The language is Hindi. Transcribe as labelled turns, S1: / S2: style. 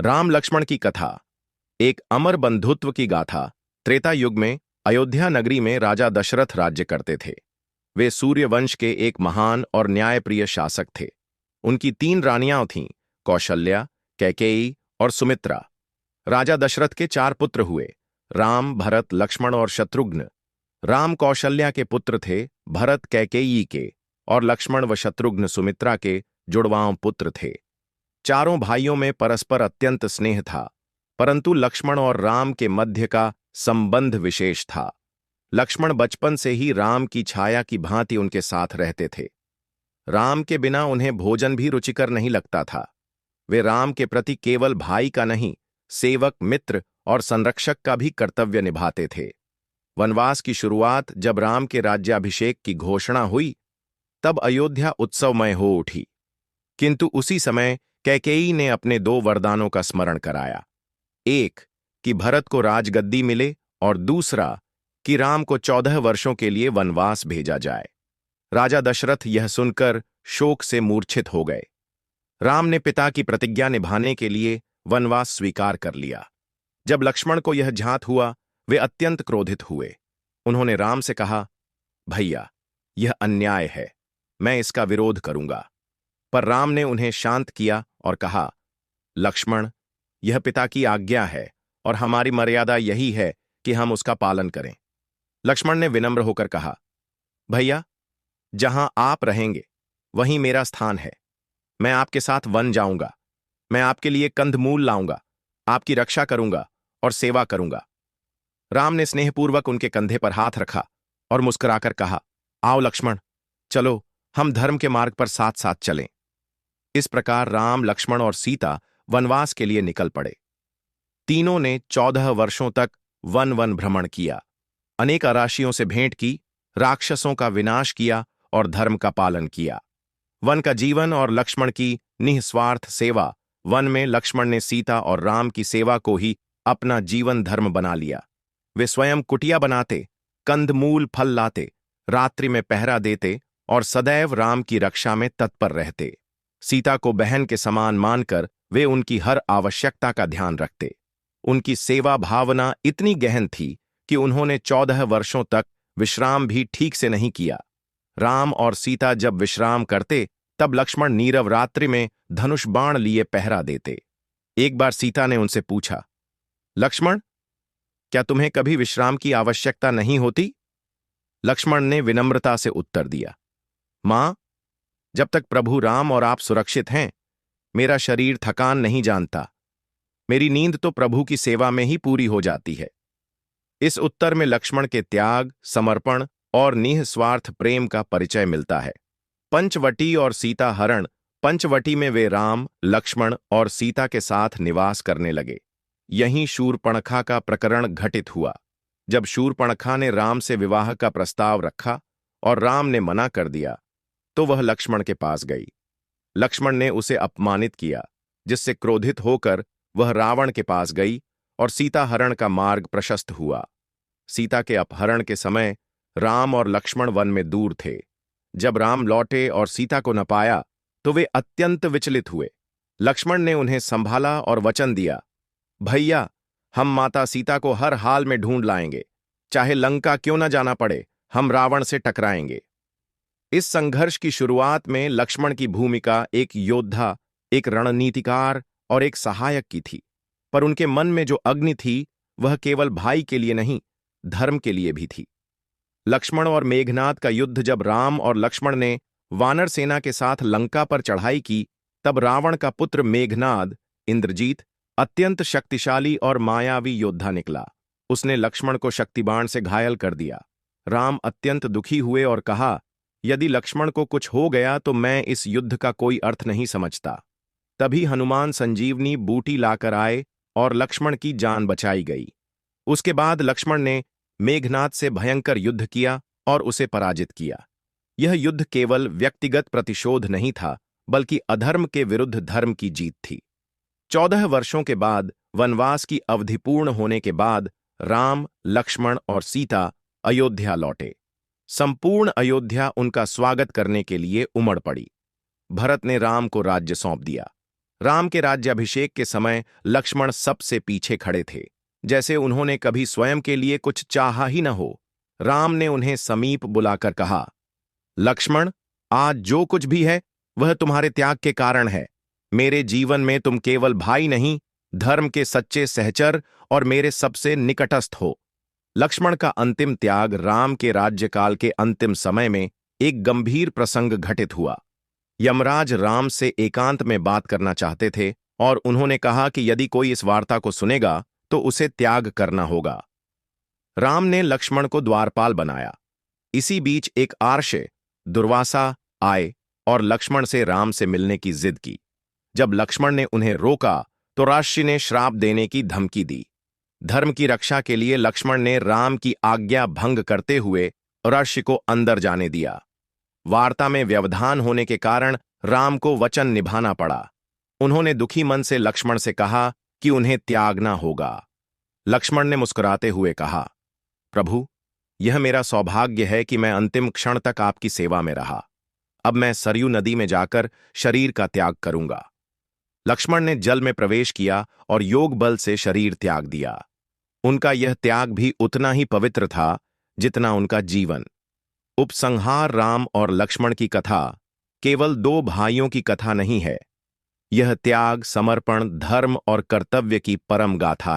S1: राम लक्ष्मण की कथा। एक अमर बंधुत्व की गाथा। त्रेता युग में अयोध्या नगरी में राजा दशरथ राज्य करते थे। वे सूर्य वंश के एक महान और न्यायप्रिय शासक थे। उनकी 3 रानियां थीं, कौशल्या, कैकेयी और सुमित्रा। राजा दशरथ के 4 पुत्र हुए, राम, भरत, लक्ष्मण और शत्रुघ्न। राम कौशल्या के पुत्र थे, भरत कैकेयी के और लक्ष्मण व शत्रुघ्न सुमित्रा के जुड़वांव पुत्र थे। चारों भाइयों में परस्पर अत्यंत स्नेह था, परंतु लक्ष्मण और राम के मध्य का संबंध विशेष था। लक्ष्मण बचपन से ही राम की छाया की भांति उनके साथ रहते थे। राम के बिना उन्हें भोजन भी रुचिकर नहीं लगता था। वे राम के प्रति केवल भाई का नहीं, सेवक, मित्र और संरक्षक का भी कर्तव्य निभाते थे। वनवास की शुरुआत जब राम के राज्याभिषेक की घोषणा हुई, तब अयोध्या उत्सवमय हो उठी। किंतु उसी समय कैकेयी ने अपने 2 वरदानों का स्मरण कराया। एक, कि भरत को राजगद्दी मिले, और दूसरा, कि राम को 14 वर्षों के लिए वनवास भेजा जाए। राजा दशरथ यह सुनकर शोक से मूर्छित हो गए। राम ने पिता की प्रतिज्ञा निभाने के लिए वनवास स्वीकार कर लिया। जब लक्ष्मण को यह ज्ञात हुआ, वे अत्यंत क्रोधित हुए। उन्होंने राम से कहा, भैया, यह अन्याय है, मैं इसका विरोध करूंगा। पर राम ने उन्हें शांत किया और कहा, लक्ष्मण, यह पिता की आज्ञा है और हमारी मर्यादा यही है कि हम उसका पालन करें। लक्ष्मण ने विनम्र होकर कहा, भैया, जहां आप रहेंगे वहीं मेरा स्थान है। मैं आपके साथ वन जाऊंगा। मैं आपके लिए कंदमूल लाऊंगा, आपकी रक्षा करूंगा और सेवा करूंगा। राम ने स्नेहपूर्वक उनके कंधे पर हाथ रखा और मुस्कुराकर कहा, आओ लक्ष्मण, चलो हम धर्म के मार्ग पर साथ साथ चलें। इस प्रकार राम, लक्ष्मण और सीता वनवास के लिए निकल पड़े। तीनों ने 14 वर्षों तक वन वन भ्रमण किया, अनेक अराशियों से भेंट की, राक्षसों का विनाश किया और धर्म का पालन किया। वन का जीवन और लक्ष्मण की निस्वार्थ सेवा। वन में लक्ष्मण ने सीता और राम की सेवा को ही अपना जीवन धर्म बना लिया। वे स्वयं कुटिया बनाते, कंदमूल फल लाते, रात्रि में पहरा देते और सदैव राम की रक्षा में तत्पर रहते। सीता को बहन के समान मानकर वे उनकी हर आवश्यकता का ध्यान रखते। उनकी सेवा भावना इतनी गहन थी कि उन्होंने 14 वर्षों तक विश्राम भी ठीक से नहीं किया। राम और सीता जब विश्राम करते, तब लक्ष्मण नीरव रात्रि में धनुष बाण लिए पहरा देते। एक बार सीता ने उनसे पूछा, लक्ष्मण, क्या तुम्हें कभी विश्राम की आवश्यकता नहीं होती? लक्ष्मण ने विनम्रता से उत्तर दिया, मां, जब तक प्रभु राम और आप सुरक्षित हैं, मेरा शरीर थकान नहीं जानता। मेरी नींद तो प्रभु की सेवा में ही पूरी हो जाती है। इस उत्तर में लक्ष्मण के त्याग, समर्पण और निस्वार्थ प्रेम का परिचय मिलता है। पंचवटी और सीता हरण। पंचवटी में वे राम, लक्ष्मण और सीता के साथ निवास करने लगे। यहीं शूर्पणखा का प्रकरण घटित हुआ। जब शूर्पणखा ने राम से विवाह का प्रस्ताव रखा और राम ने मना कर दिया, तो वह लक्ष्मण के पास गई। लक्ष्मण ने उसे अपमानित किया, जिससे क्रोधित होकर वह रावण के पास गई और सीता हरण का मार्ग प्रशस्त हुआ। सीता के अपहरण के समय राम और लक्ष्मण वन में दूर थे। जब राम लौटे और सीता को न पाया, तो वे अत्यंत विचलित हुए। लक्ष्मण ने उन्हें संभाला और वचन दिया, भैया, हम माता सीता को हर हाल में ढूंढ लाएंगे। चाहे लंका क्यों न जाना पड़े, हम रावण से टकराएंगे। इस संघर्ष की शुरुआत में लक्ष्मण की भूमिका एक योद्धा, एक रणनीतिकार और एक सहायक की थी। पर उनके मन में जो अग्नि थी, वह केवल भाई के लिए नहीं, धर्म के लिए भी थी। लक्ष्मण और मेघनाद का युद्ध। जब राम और लक्ष्मण ने वानर सेना के साथ लंका पर चढ़ाई की, तब रावण का पुत्र मेघनाद, इंद्रजीत, अत्यंत शक्तिशाली और मायावी योद्धा निकला। उसने लक्ष्मण को शक्तिबाण से घायल कर दिया। राम अत्यंत दुखी हुए और कहा, यदि लक्ष्मण को कुछ हो गया तो मैं इस युद्ध का कोई अर्थ नहीं समझता। तभी हनुमान संजीवनी बूटी लाकर आए और लक्ष्मण की जान बचाई गई। उसके बाद लक्ष्मण ने मेघनाद से भयंकर युद्ध किया और उसे पराजित किया। यह युद्ध केवल व्यक्तिगत प्रतिशोध नहीं था, बल्कि अधर्म के विरुद्ध धर्म की जीत थी। 14 वर्षों के बाद, वनवास की अवधि पूर्ण होने के बाद, राम, लक्ष्मण और सीता अयोध्या लौटे। संपूर्ण अयोध्या उनका स्वागत करने के लिए उमड़ पड़ी। भरत ने राम को राज्य सौंप दिया। राम के राज्याभिषेक के समय लक्ष्मण सबसे पीछे खड़े थे, जैसे उन्होंने कभी स्वयं के लिए कुछ चाहा ही न हो। राम ने उन्हें समीप बुलाकर कहा, लक्ष्मण, आज जो कुछ भी है वह तुम्हारे त्याग के कारण है। मेरे जीवन में तुम केवल भाई नहीं, धर्म के सच्चे सहचर और मेरे सबसे निकटस्थ हो। लक्ष्मण का अंतिम त्याग राम के राज्यकाल के अंतिम समय में एक गंभीर प्रसंग घटित हुआ। यमराज राम से एकांत में बात करना चाहते थे और उन्होंने कहा कि यदि कोई इस वार्ता को सुनेगा तो उसे त्याग करना होगा। राम ने लक्ष्मण को द्वारपाल बनाया। इसी बीच एक आर्षे, दुर्वासा, आए और लक्ष्मण से राम से मिलने की जिद की। जब लक्ष्मण ने उन्हें रोका तो राक्षसी ने श्राप देने की धमकी दी। धर्म की रक्षा के लिए लक्ष्मण ने राम की आज्ञा भंग करते हुए राक्षसी को अंदर जाने दिया। वार्ता में व्यवधान होने के कारण राम को वचन निभाना पड़ा। उन्होंने दुखी मन से लक्ष्मण से कहा कि उन्हें त्यागना होगा। लक्ष्मण ने मुस्कुराते हुए कहा, प्रभु, यह मेरा सौभाग्य है कि मैं अंतिम क्षण तक आपकी सेवा में रहा। अब मैं सरयू नदी में जाकर शरीर का त्याग करूंगा। लक्ष्मण ने जल में प्रवेश किया और योग बल से शरीर त्याग दिया। उनका यह त्याग भी उतना ही पवित्र था जितना उनका जीवन। उपसंहार राम और लक्ष्मण की कथा केवल दो भाइयों की कथा नहीं है। यह त्याग, समर्पण, धर्म और कर्तव्य की परम गाथा है।